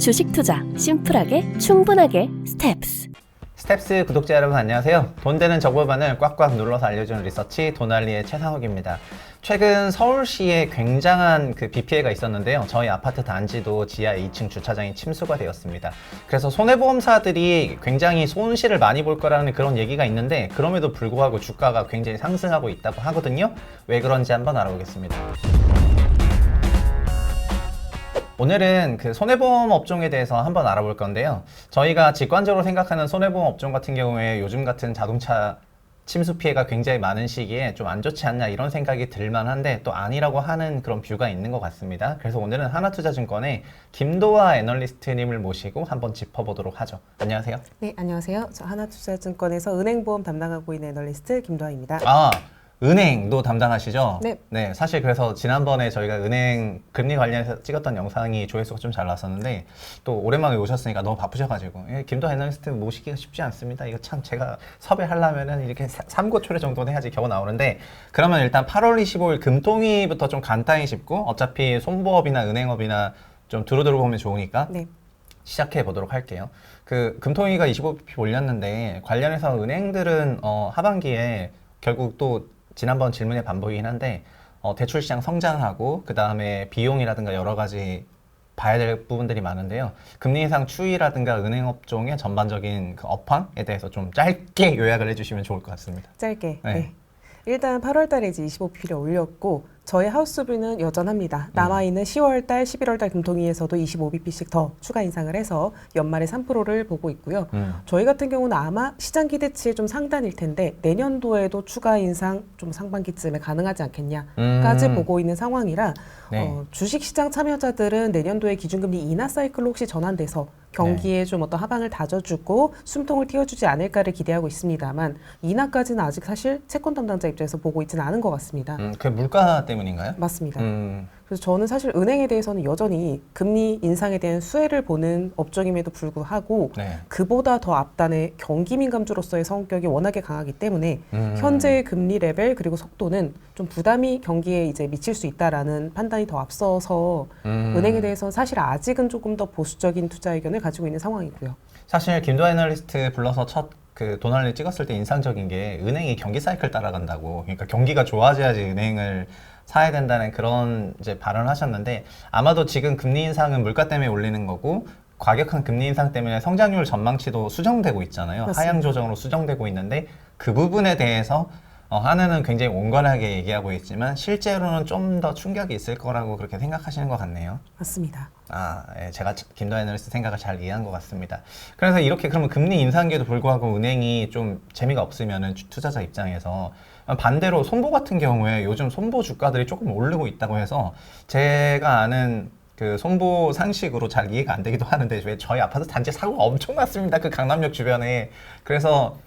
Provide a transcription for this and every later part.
주식 투자 심플하게 충분하게 스텝스. 스텝스 구독자 여러분 안녕하세요. 돈 되는 정보만을 꽉꽉 눌러서 알려주는 리서치 돈알리의 최상욱입니다. 최근 서울시에 굉장한 비 피해가 있었는데요. 저희 아파트 단지도 지하 2층 주차장이 침수가 되었습니다. 그래서 손해보험사들이 굉장히 손실을 많이 볼 거라는 그런 얘기가 있는데 그럼에도 불구하고 주가가 굉장히 상승하고 있다고 하거든요. 왜 그런지 한번 알아보겠습니다. 오늘은 손해보험 업종에 대해서 한번 알아볼 건데요. 저희가 직관적으로 생각하는 손해보험 업종 같은 경우에 요즘 같은 자동차 침수 피해가 굉장히 많은 시기에 좀 안 좋지 않냐 이런 생각이 들만한데 또 아니라고 하는 그런 뷰가 있는 것 같습니다. 그래서 오늘은 하나투자증권의 김도하 애널리스트님을 모시고 한번 짚어보도록 하죠. 안녕하세요. 네, 안녕하세요. 저 하나투자증권에서 은행보험 담당하고 있는 애널리스트 김도하입니다. 은행도 담당하시죠? 네. 사실 그래서 지난번에 저희가 은행 금리 관련해서 찍었던 영상이 조회수가 좀 잘 나왔었는데 또 오랜만에 오셨으니까 너무 바쁘셔가지고 김도하 애널리스트 모시기가 쉽지 않습니다. 이거 참 제가 섭외하려면은 이렇게 3고초래 정도는 해야지 겨우 나오는데 그러면 일단 8월 25일 금통위부터 좀 간단히 짚고 어차피 손보업이나 은행업이나 좀 두루두루 보면 좋으니까 네. 시작해 보도록 할게요. 금통위가 25bp 올렸는데 관련해서 은행들은 하반기에 결국 또 지난번 질문의 반복이긴 한데 대출 시장 성장하고 그 다음에 비용이라든가 여러 가지 봐야 될 부분들이 많은데요. 금리 인상 추이라든가 은행 업종의 전반적인 업황에 대해서 좀 짧게 요약을 해주시면 좋을 것 같습니다. 짧게. 네. 네. 일단 8월 달에 이제 25bp를 올렸고 저희 하우스뷰는 여전합니다. 남아있는 10월 달, 11월 달 금통위에서도 25bp씩 더 추가 인상을 해서 연말에 3%를 보고 있고요. 저희 같은 경우는 아마 시장 기대치의 좀 상단일 텐데 내년도에도 추가 인상 좀 상반기쯤에 가능하지 않겠냐까지 보고 있는 상황이라 네. 주식시장 참여자들은 내년도에 기준금리 인하 사이클로 혹시 전환돼서 경기에 좀 어떤 하방을 다져주고 숨통을 틔워주지 않을까를 기대하고 있습니다만 인하까지는 아직 사실 채권 담당자 입장에서 보고 있지는 않은 것 같습니다. 그 물가 때문인가요? 맞습니다. 그래서 저는 사실 은행에 대해서는 여전히 금리 인상에 대한 수혜를 보는 업종임에도 불구하고 네. 그보다 더 앞단의 경기 민감주로서의 성격이 워낙에 강하기 때문에 현재의 금리 레벨 그리고 속도는 좀 부담이 경기에 이제 미칠 수 있다라는 판단이 더 앞서서 은행에 대해서는 사실 아직은 조금 더 보수적인 투자 의견을 가지고 있는 상황이고요. 사실 김도하 애널리스트 불러서 첫 도날리 찍었을 때 인상적인 게 은행이 경기 사이클 따라간다고, 그러니까 경기가 좋아져야지 은행을 사야 된다는 그런 이제 발언을 하셨는데 아마도 지금 금리 인상은 물가 때문에 올리는 거고 과격한 금리 인상 때문에 성장률 전망치도 수정되고 있잖아요. 맞습니다. 하향 조정으로 수정되고 있는데 그 부분에 대해서 하나는 굉장히 온건하게 얘기하고 있지만 실제로는 좀 더 충격이 있을 거라고 그렇게 생각하시는 것 같네요. 맞습니다. 예, 제가 김도하 애널리스트 생각을 잘 이해한 것 같습니다. 그래서 이렇게 그러면 금리 인상기에도 불구하고 은행이 좀 재미가 없으면은 투자자 입장에서 반대로 손보 같은 경우에 요즘 손보 주가들이 조금 오르고 있다고 해서 제가 아는 손보 상식으로 잘 이해가 안 되기도 하는데 왜 저희 아파트 단지 사고가 엄청 났습니다. 강남역 주변에. 그래서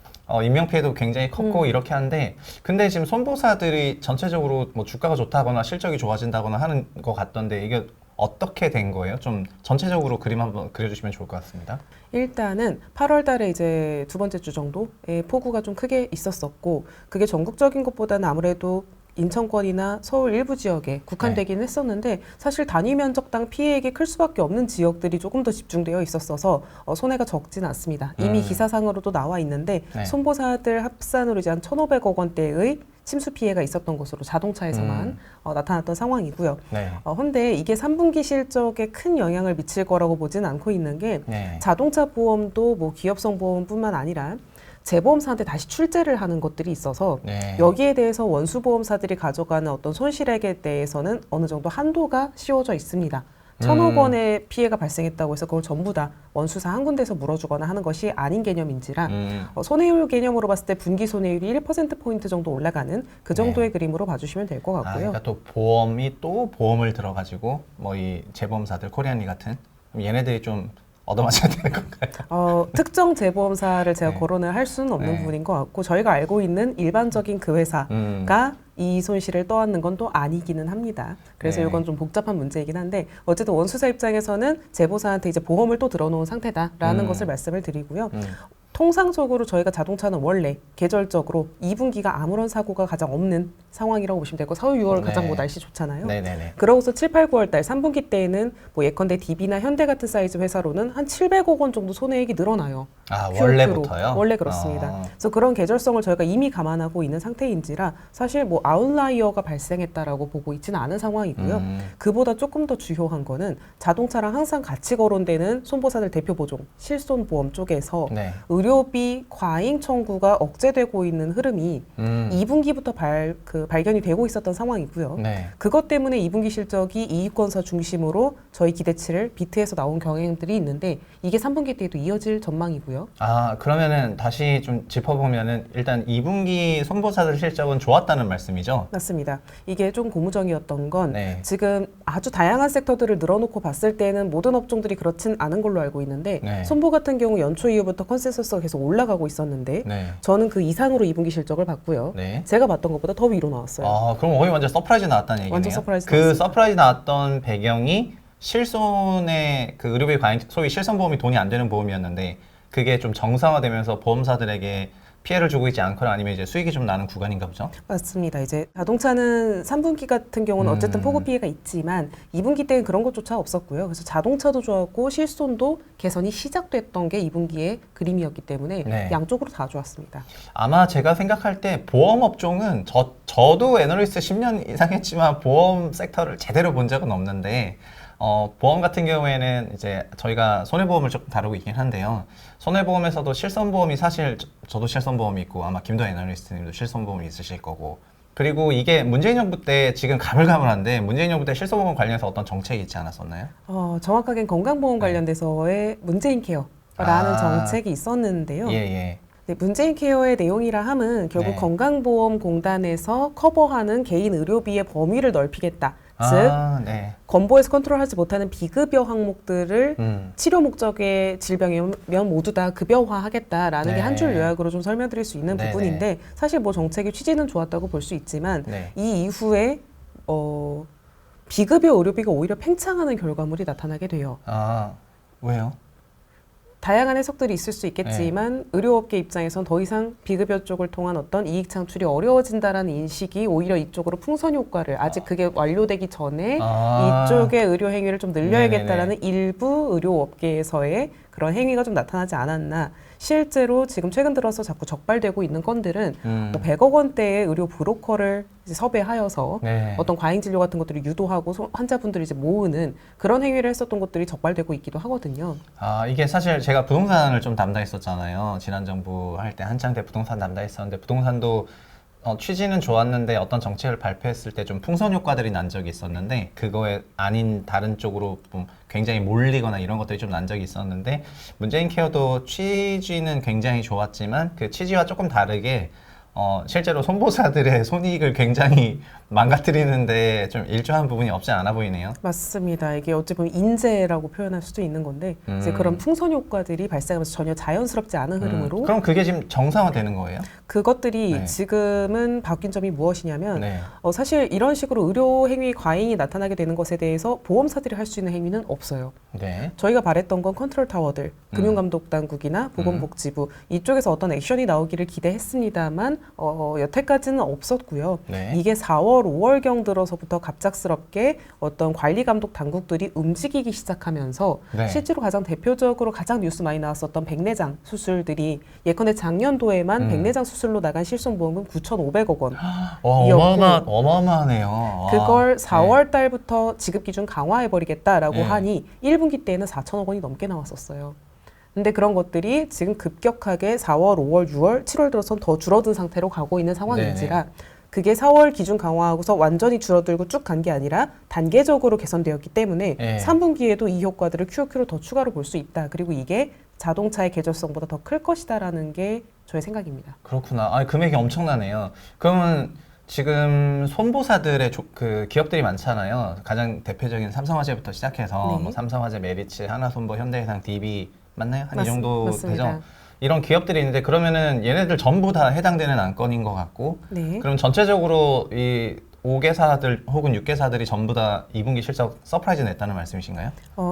인명피해도 굉장히 컸고 이렇게 하는데 근데 지금 손보사들이 전체적으로 뭐 주가가 좋다거나 실적이 좋아진다거나 하는 것 같던데 이게 어떻게 된 거예요? 좀 전체적으로 그림 한번 그려주시면 좋을 것 같습니다. 일단은 8월 달에 이제 두 번째 주 정도의 폭우가 좀 크게 있었었고 그게 전국적인 것보다는 아무래도 인천권이나 서울 일부 지역에 국한되긴 했었는데 사실 단위 면적당 피해액이 클 수밖에 없는 지역들이 조금 더 집중되어 있었어서 손해가 적지는 않습니다. 이미 기사상으로도 나와 있는데 네. 손보사들 합산으로 이제 한 1,500억 원대의 침수 피해가 있었던 것으로 자동차에서만 나타났던 상황이고요. 네. 근데 이게 3분기 실적에 큰 영향을 미칠 거라고 보지는 않고 있는 게 네. 자동차 보험도 뭐 기업성 보험뿐만 아니라 재보험사한테 다시 출제를 하는 것들이 있어서 네. 여기에 대해서 원수보험사들이 가져가는 어떤 손실액에 대해서는 어느 정도 한도가 씌워져 있습니다. 1,000억 원의 피해가 발생했다고 해서 그걸 전부 다 원수사 한 군데서 물어주거나 하는 것이 아닌 개념인지라 손해율 개념으로 봤을 때 분기 손해율이 1%포인트 정도 올라가는 그 정도의 그림으로 봐주시면 될 것 같고요. 그러니까 또 보험이 또 보험을 들어가지고 뭐 이 재보험사들 코리안리 같은 얘네들이 좀 얻어맞아야 되는 건가요? 특정 재보험사를 제가 네. 거론을 할 수는 없는 네. 부분인 것 같고 저희가 알고 있는 일반적인 그 회사가 이 손실을 떠안는 건 또 아니기는 합니다. 그래서 네. 이건 좀 복잡한 문제이긴 한데 어쨌든 원수사 입장에서는 재보사한테 이제 보험을 또 들어놓은 상태다라는 것을 말씀을 드리고요. 통상적으로 저희가 자동차는 원래 계절적으로 2분기가 아무런 사고가 가장 없는 상황이라고 보시면 되고 4월, 6월 가장 뭐 날씨 좋잖아요. 네네네. 그러고서 7, 8, 9월 달 3분기 때에는 뭐 예컨대 DB나 현대 같은 사이즈 회사로는 한 700억 원 정도 손해액이 늘어나요. 아, QOQ로. 원래부터요? 원래 그렇습니다. 그래서 그런 계절성을 저희가 이미 감안하고 있는 상태인지라 사실 뭐 아웃라이어가 발생했다라고 보고 있지는 않은 상황이고요. 그보다 조금 더 주요한 거는 자동차랑 항상 같이 거론되는 손보사들 대표 보종 실손보험 쪽에서 네. 의료비 과잉 청구가 억제되고 있는 흐름이 2분기부터 발견이 되고 있었던 상황이고요. 네. 그것 때문에 2분기 실적이 이익권사 중심으로 저희 기대치를 비트해서 나온 경향들이 있는데 이게 3분기 때에도 이어질 전망이고요. 아, 그러면은 다시 좀 짚어보면은 일단 2분기 손보사들 실적은 좋았다는 말씀이죠? 맞습니다. 이게 좀 고무적이었던 건 네. 지금 아주 다양한 섹터들을 늘어놓고 봤을 때는 모든 업종들이 그렇진 않은 걸로 알고 있는데 네. 손보 같은 경우 연초 이후부터 컨센서스가 계속 올라가고 있었는데 네. 저는 그 이상으로 2분기 실적을 봤고요. 네. 제가 봤던 것보다 더 위로 나왔어요. 아, 그럼 거의 완전 서프라이즈 나왔다는 얘기네요. 완전 서프라이즈 그 나왔습니다. 서프라이즈 나왔던 배경이 실손의 그 의료비 과잉, 소위 실손보험이 돈이 안 되는 보험이었는데 그게 좀 정상화되면서 보험사들에게 피해를 주고 있지 않거나 아니면 이제 수익이 좀 나는 구간인가 보죠? 맞습니다. 이제 자동차는 3분기 같은 경우는 어쨌든 폭우 피해가 있지만 2분기 때는 그런 것조차 없었고요. 그래서 자동차도 좋았고 실손도 개선이 시작됐던 게 2분기의 그림이었기 때문에 네. 양쪽으로 다 좋았습니다. 아마 제가 생각할 때 보험 업종은 저도 애널리스트 10년 이상 했지만 보험 섹터를 제대로 본 적은 없는데 보험 같은 경우에는 이제 저희가 손해보험을 조금 다루고 있긴 한데요. 손해보험에서도 실손보험이 사실 저도 실손보험이 있고 아마 김도 애널리스트님도 실손보험이 있으실 거고 그리고 이게 문재인 정부 때 지금 가물가물한데 문재인 정부 때 실손보험 관련해서 어떤 정책이 있지 않았었나요? 정확하게는 건강보험 네. 관련돼서의 문재인 케어라는 아. 정책이 있었는데요. 예. 네, 문재인 케어의 내용이라 함은 결국 네. 건강보험공단에서 커버하는 개인 의료비의 범위를 넓히겠다. 즉 네. 건보에서 컨트롤하지 못하는 비급여 항목들을 치료 목적의 질병이면 모두 다 급여화하겠다라는 네. 게 한 줄 요약으로 좀 설명드릴 수 있는 네네. 부분인데 사실 뭐 정책의 취지는 좋았다고 볼 수 있지만 네. 이 이후에 비급여 의료비가 오히려 팽창하는 결과물이 나타나게 돼요. 아, 왜요? 다양한 해석들이 있을 수 있겠지만 의료업계 입장에선 더 이상 비급여 쪽을 통한 어떤 이익 창출이 어려워진다라는 인식이 오히려 이쪽으로 풍선 효과를 아직 그게 완료되기 전에 이쪽의 의료 행위를 좀 늘려야겠다라는 일부 의료업계에서의 그런 행위가 좀 나타나지 않았나. 실제로 지금 최근 들어서 자꾸 적발되고 있는 건들은 뭐 100억 원대의 의료 브로커를 이제 섭외하여서 네. 어떤 과잉 진료 같은 것들을 유도하고 환자분들을 이제 모으는 그런 행위를 했었던 것들이 적발되고 있기도 하거든요. 아, 이게 사실 제가 부동산을 좀 담당했었잖아요. 지난 정부 할 때 한창 때 부동산 담당했었는데 부동산도 취지는 좋았는데 어떤 정책을 발표했을 때 좀 풍선 효과들이 난 적이 있었는데 그거에 아닌 다른 쪽으로 좀 굉장히 몰리거나 이런 것들이 좀 난 적이 있었는데 문재인 케어도 취지는 굉장히 좋았지만 그 취지와 조금 다르게 실제로 손보사들의 손익을 굉장히 망가뜨리는데 좀 일조한 부분이 없지 않아 보이네요. 맞습니다. 이게 어찌 보면 인재라고 표현할 수도 있는 건데 이제 그런 풍선 효과들이 발생하면서 전혀 자연스럽지 않은 흐름으로 그럼 그게 지금 정상화되는 거예요? 그것들이 네. 지금은 바뀐 점이 무엇이냐면 네. 사실 이런 식으로 의료 행위 과잉이 나타나게 되는 것에 대해서 보험사들이 할 수 있는 행위는 없어요. 네. 저희가 바랬던 건 컨트롤 타워들, 금융감독당국이나 보건복지부 이쪽에서 어떤 액션이 나오기를 기대했습니다만 여태까지는 없었고요. 네. 이게 4월, 5월경 들어서부터 갑작스럽게 어떤 관리감독 당국들이 움직이기 시작하면서 네. 실제로 가장 대표적으로 가장 뉴스 많이 나왔었던 백내장 수술들이 예컨대 작년도에만 백내장 수술로 나간 실손보험은 9,500억 원. 어마어마하네요. 그걸 와. 4월 달부터 지급 기준 강화해버리겠다라고 네. 하니 1분기 때에는 4천억 원이 넘게 나왔었어요. 근데 그런 것들이 지금 급격하게 4월, 5월, 6월, 7월 들어선 더 줄어든 상태로 가고 있는 상황인지라 그게 4월 기준 강화하고서 완전히 줄어들고 쭉 간 게 아니라 단계적으로 개선되었기 때문에 네. 3분기에도 이 효과들을 QOQ로 더 추가로 볼 수 있다. 그리고 이게 자동차의 계절성보다 더 클 것이다라는 게 저의 생각입니다. 그렇구나. 아, 금액이 엄청나네요. 그러면 지금 손보사들의 그 기업들이 많잖아요. 가장 대표적인 삼성화재부터 시작해서 네. 뭐 삼성화재, 메리츠, 하나손보, 현대해상, DB 맞나요? 한 이 정도 맞습니다. 되죠. 이런 기업들이 있는데 그러면은 얘네들 전부 다 해당되는 안건인 것 같고 네. 그럼 전체적으로 이 5개사들 혹은 6개사들이 전부 다 2분기 실적 서프라이즈 냈다는 말씀이신가요?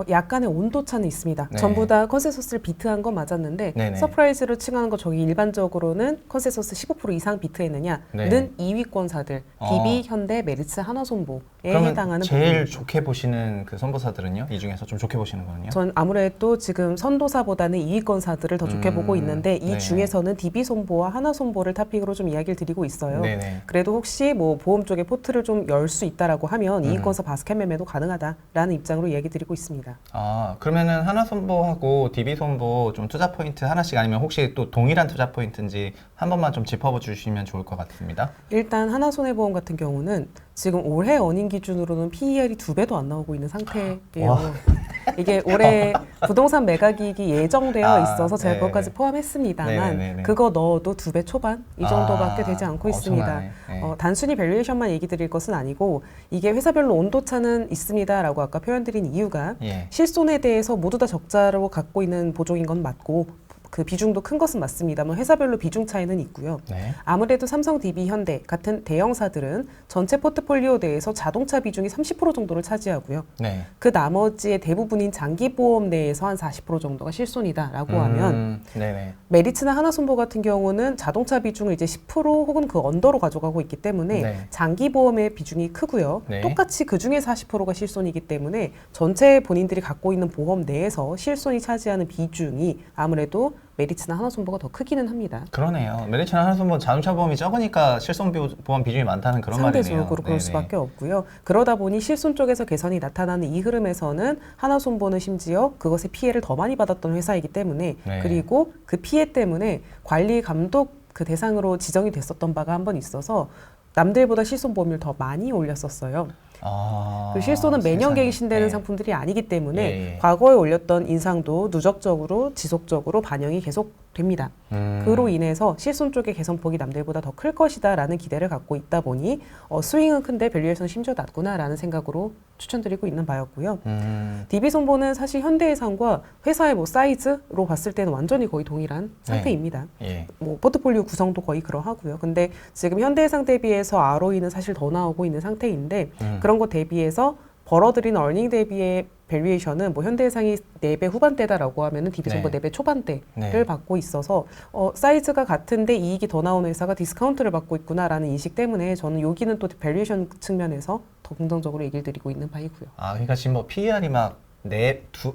약간의 온도 차는 있습니다. 네. 전부 다 컨센서스를 비트한 건 맞았는데 네네. 서프라이즈로 칭하는 거 저기 일반적으로는 컨센서스 15% 이상 비트했느냐는 네. 2위권사들 DB, 현대, 메리츠, 하나손보에 그러면 해당하는 제일 부분입니다. 좋게 보시는 그 선보사들은요? 이 중에서 좀 좋게 보시는 거는요? 전 아무래도 지금 선도사보다는 2위권사들을 더 좋게 보고 있는데 이 네. 중에서는 DB손보와 하나손보를 탑픽으로 좀 이야기를 드리고 있어요. 네네. 그래도 혹시 뭐 보험 쪽에 포트를 좀 열 수 있다라고 하면 2위권사 바스켓 매매도 가능하다라는 입장으로 이야기 드리고 있습니다. 아, 그러면은 하나손보하고 DB손보 좀 투자 포인트 하나씩 아니면 혹시 또 동일한 투자 포인트인지 한 번만 좀 짚어봐 주시면 좋을 것 같습니다. 일단 하나손해보험 같은 경우는 지금 올해 어닝 기준으로는 PER이 2배도 안 나오고 있는 상태예요. 와. 이게 올해 부동산 매각이익이 예정되어 있어서 제가 네. 그것까지 포함했습니다만 네네네. 그거 넣어도 2배 초반 이 정도밖에 되지 않고 있습니다. 엄청나네. 네. 단순히 밸류에이션만 얘기 드릴 것은 아니고 이게 회사별로 온도차는 있습니다라고 아까 표현드린 이유가 예. 실손에 대해서 모두 다 적자로 갖고 있는 보종인 건 맞고 그 비중도 큰 것은 맞습니다만 회사별로 비중 차이는 있고요. 네. 아무래도 삼성, DB, 현대 같은 대형사들은 전체 포트폴리오 내에서 자동차 비중이 30% 정도를 차지하고요. 네. 그 나머지의 대부분인 장기보험 내에서 한 40% 정도가 실손이다라고 하면 네네. 메리츠나 하나손보 같은 경우는 자동차 비중을 이제 10% 혹은 그 언더로 가져가고 있기 때문에 네. 장기보험의 비중이 크고요. 네. 똑같이 그 중에 40%가 실손이기 때문에 전체 본인들이 갖고 있는 보험 내에서 실손이 차지하는 비중이 아무래도 메리츠나 하나손보가 더 크기는 합니다. 그러네요. 메리츠나 하나손보 자동차 보험이 적으니까 실손 보험 비중이 많다는 그런 말이네요. 상대적으로 그럴 네네. 수밖에 없고요. 그러다 보니 실손 쪽에서 개선이 나타나는 이 흐름에서는 하나손보는 심지어 그것의 피해를 더 많이 받았던 회사이기 때문에 네. 그리고 그 피해 때문에 관리 감독 그 대상으로 지정이 됐었던 바가 한 번 있어서 남들보다 실손 보험료를 더 많이 올렸었어요. 아, 그 실손은 매년 세상에. 갱신되는 네. 상품들이 아니기 때문에 예, 예. 과거에 올렸던 인상도 누적적으로 지속적으로 반영이 계속 됩니다. 그로 인해서 실손 쪽의 개선폭이 남들보다 더 클 것이다라는 기대를 갖고 있다 보니 스윙은 큰데 밸류에이션 심지어 낮구나라는 생각으로 추천드리고 있는 바였고요. DB손보는 사실 현대해상과 회사의 뭐 사이즈로 봤을 때는 완전히 거의 동일한 상태입니다. 예. 뭐 포트폴리오 구성도 거의 그러하고요. 근데 지금 현대해상 대비해서 ROE는 사실 더 나오고 있는 상태인데 그런 거 대비해서 벌어들인 어닝 대비의 밸류에이션은 뭐 현대해상이 4배 후반대다라고 하면은 DB손보 네. 4배 초반대를 네. 받고 있어서 사이즈가 같은데 이익이 더 나오는 회사가 디스카운트를 받고 있구나라는 인식 때문에 저는 여기는 또 밸류에이션 측면에서 더 긍정적으로 얘기를 드리고 있는 바이고요. 아, 그러니까 지금 뭐 PER이 막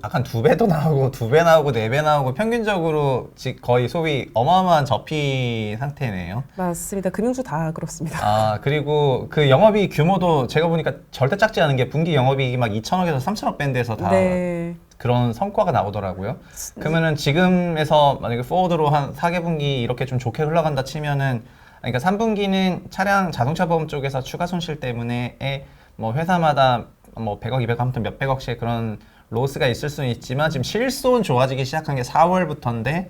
약간 2배도 나오고 2배 나오고 4배 나오고 평균적으로 거의 소위 어마어마한 저피 상태네요. 맞습니다. 금융주 다 그렇습니다. 아, 그리고 그 영업이익 규모도 제가 보니까 절대 작지 않은 게 분기 영업이익이 막 2천억에서 3천억 밴드에서 다 네. 그런 성과가 나오더라고요. 그러면은 지금에서 만약에 포워드로 한 4개 분기 이렇게 좀 좋게 흘러간다 치면은 그러니까 3분기는 차량 자동차 보험 쪽에서 추가 손실 때문에 뭐 회사마다 뭐 100억, 200억 아무튼 몇백억씩 그런 로스가 있을 수는 있지만 지금 실손 좋아지기 시작한 게 4월부터인데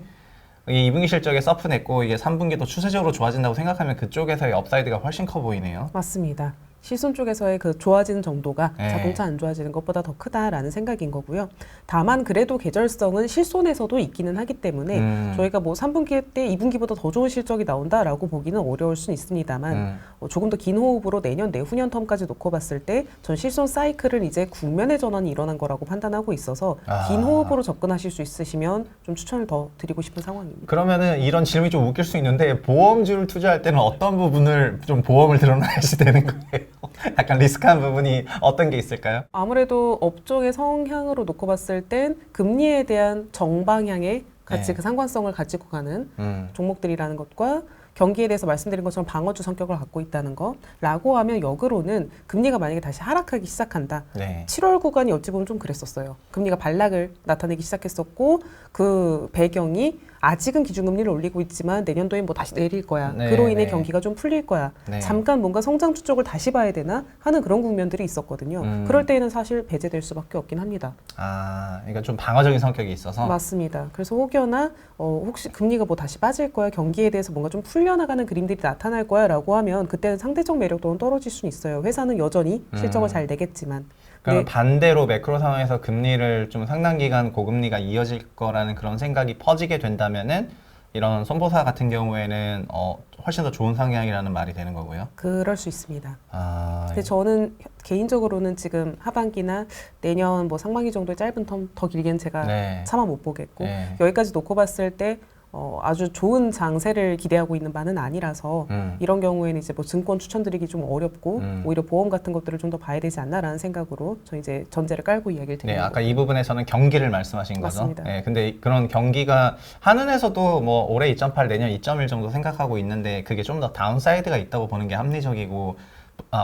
이 2분기 실적에 서프 냈고 이게 3분기도 추세적으로 좋아진다고 생각하면 그쪽에서의 업사이드가 훨씬 커 보이네요. 맞습니다. 실손 쪽에서의 그 좋아지는 정도가 네. 자동차 안 좋아지는 것보다 더 크다라는 생각인 거고요. 다만 그래도 계절성은 실손에서도 있기는 하기 때문에 저희가 뭐 3분기 때 2분기보다 더 좋은 실적이 나온다라고 보기는 어려울 수는 있습니다만 조금 더 긴 호흡으로 내년 내후년 텀까지 놓고 봤을 때 전 실손 사이클은 이제 국면의 전환이 일어난 거라고 판단하고 있어서 긴 호흡으로 접근하실 수 있으시면 좀 추천을 더 드리고 싶은 상황입니다. 그러면은 이런 질문이 좀 웃길 수 있는데 보험주를 투자할 때는 어떤 부분을 좀 보험을 들어놔야지 되는 거예요? 약간 리스크한 부분이 어떤 게 있을까요? 아무래도 업종의 성향으로 놓고 봤을 땐 금리에 대한 정방향의 같이 네. 그 상관성을 가지고 가는 음. 종목들이라는 것과 경기에 대해서 말씀드린 것처럼 방어주 성격을 갖고 있다는 거라고 하면 역으로는 금리가 만약에 다시 하락하기 시작한다. 네. 7월 구간이 어찌 보면 좀 그랬었어요. 금리가 반락을 나타내기 시작했었고 그 배경이 아직은 기준금리를 올리고 있지만 내년도에 뭐 다시 내릴 거야. 네, 그로 인해 네. 경기가 좀 풀릴 거야. 네. 잠깐 뭔가 성장주 쪽을 다시 봐야 되나 하는 그런 국면들이 있었거든요. 그럴 때에는 사실 배제될 수밖에 없긴 합니다. 아, 그러니까 좀 방어적인 성격이 있어서. 맞습니다. 그래서 혹여나 혹시 금리가 뭐 다시 빠질 거야, 경기에 대해서 뭔가 좀 풀려나가는 그림들이 나타날 거야라고 하면 그때는 상대적 매력도는 떨어질 수는 있어요. 회사는 여전히 실적을 잘 내겠지만. 그럼 네. 반대로 매크로 상황에서 금리를 좀 상당 기간 고금리가 이어질 거라는 그런 생각이 퍼지게 된다면은 이런 손보사 같은 경우에는 훨씬 더 좋은 상향이라는 말이 되는 거고요. 그럴 수 있습니다. 아, 근데 저는 개인적으로는 지금 하반기나 내년 뭐 상반기 정도의 짧은 텀 더 길게는 제가 네. 차마 못 보겠고 네. 여기까지 놓고 봤을 때 아주 좋은 장세를 기대하고 있는 바는 아니라서 이런 경우에는 이제 뭐 증권 추천드리기 좀 어렵고 오히려 보험 같은 것들을 좀 더 봐야 되지 않나라는 생각으로 저 이제 전제를 깔고 이야기를 드리는 네, 아까 거고요. 이 부분에서는 경기를 말씀하신 거죠. 맞습니다. 네, 근데 그런 경기가 한은에서도 뭐 올해 2.8 내년 2.1 정도 생각하고 있는데 그게 좀 더 다운사이드가 있다고 보는 게 합리적이고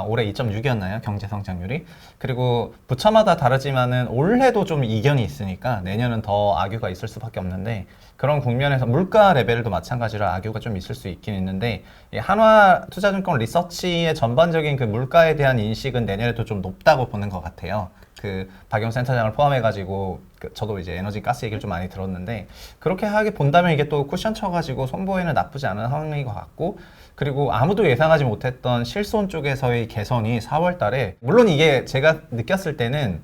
올해 2.6이었나요? 경제 성장률이. 그리고 부처마다 다르지만은 올해도 좀 이견이 있으니까 내년은 더 악유가 있을 수밖에 없는데 그런 국면에서 물가 레벨도 마찬가지로 악유가 좀 있을 수 있긴 있는데 이 한화투자증권 리서치의 전반적인 그 물가에 대한 인식은 내년에도 좀 높다고 보는 것 같아요. 그 박영 센터장을 포함해가지고 저도 이제 에너지 가스 얘기를 좀 많이 들었는데 그렇게 하게 본다면 이게 또 쿠션 쳐가지고 손보에는 나쁘지 않은 상황인 것 같고 그리고 아무도 예상하지 못했던 실손 쪽에서의 개선이 4월 달에 물론 이게 제가 느꼈을 때는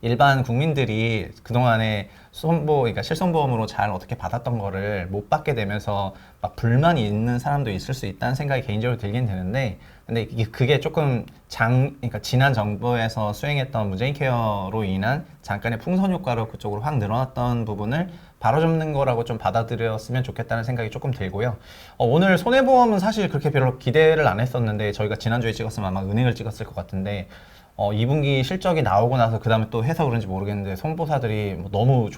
일반 국민들이 그동안에 그러니까 실손보험으로 잘 어떻게 받았던 거를 못 받게 되면서 막 불만이 있는 사람도 있을 수 있다는 생각이 개인적으로 들긴 드는데 근데 그게 조금 그러니까 지난 정부에서 수행했던 문재인 케어로 인한 잠깐의 풍선 효과로 그쪽으로 확 늘어났던 부분을 바로 잡는 거라고 좀 받아들였으면 좋겠다는 생각이 조금 들고요. 오늘 손해보험은 사실 그렇게 별로 기대를 안 했었는데 저희가 지난주에 찍었으면 아마 은행을 찍었을 것 같은데 2분기 실적이 나오고 나서 그 다음에 또 해서 그런지 모르겠는데 손보사들이 뭐 너무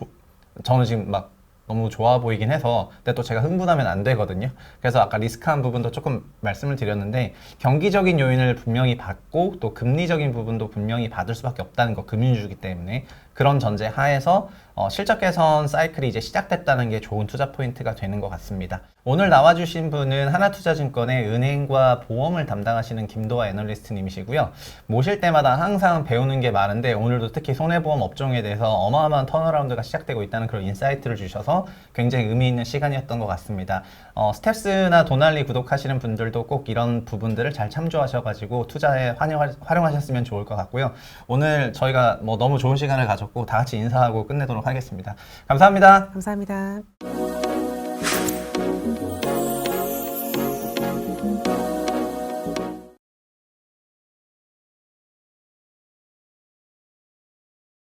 저는 지금 막 너무 좋아 보이긴 해서 근데 또 제가 흥분하면 안 되거든요. 그래서 아까 리스크한 부분도 조금 말씀을 드렸는데 경기적인 요인을 분명히 받고 또 금리적인 부분도 분명히 받을 수밖에 없다는 거 금융주기 때문에 그런 전제 하에서 실적 개선 사이클이 이제 시작됐다는 게 좋은 투자 포인트가 되는 것 같습니다. 오늘 나와주신 분은 하나투자증권의 은행과 보험을 담당하시는 김도하 애널리스트님이시고요. 모실 때마다 항상 배우는 게 많은데 오늘도 특히 손해보험 업종에 대해서 어마어마한 턴어라운드가 시작되고 있다는 그런 인사이트를 주셔서 굉장히 의미 있는 시간이었던 것 같습니다. 스텝스나 도날리 구독하시는 분들도 꼭 이런 부분들을 잘 참조하셔가지고 투자에 활용하셨으면 좋을 것 같고요. 오늘 저희가 뭐 너무 좋은 시간을 가졌고 다 같이 인사하고 끝내도록 하겠습니다. 감사합니다. 감사합니다.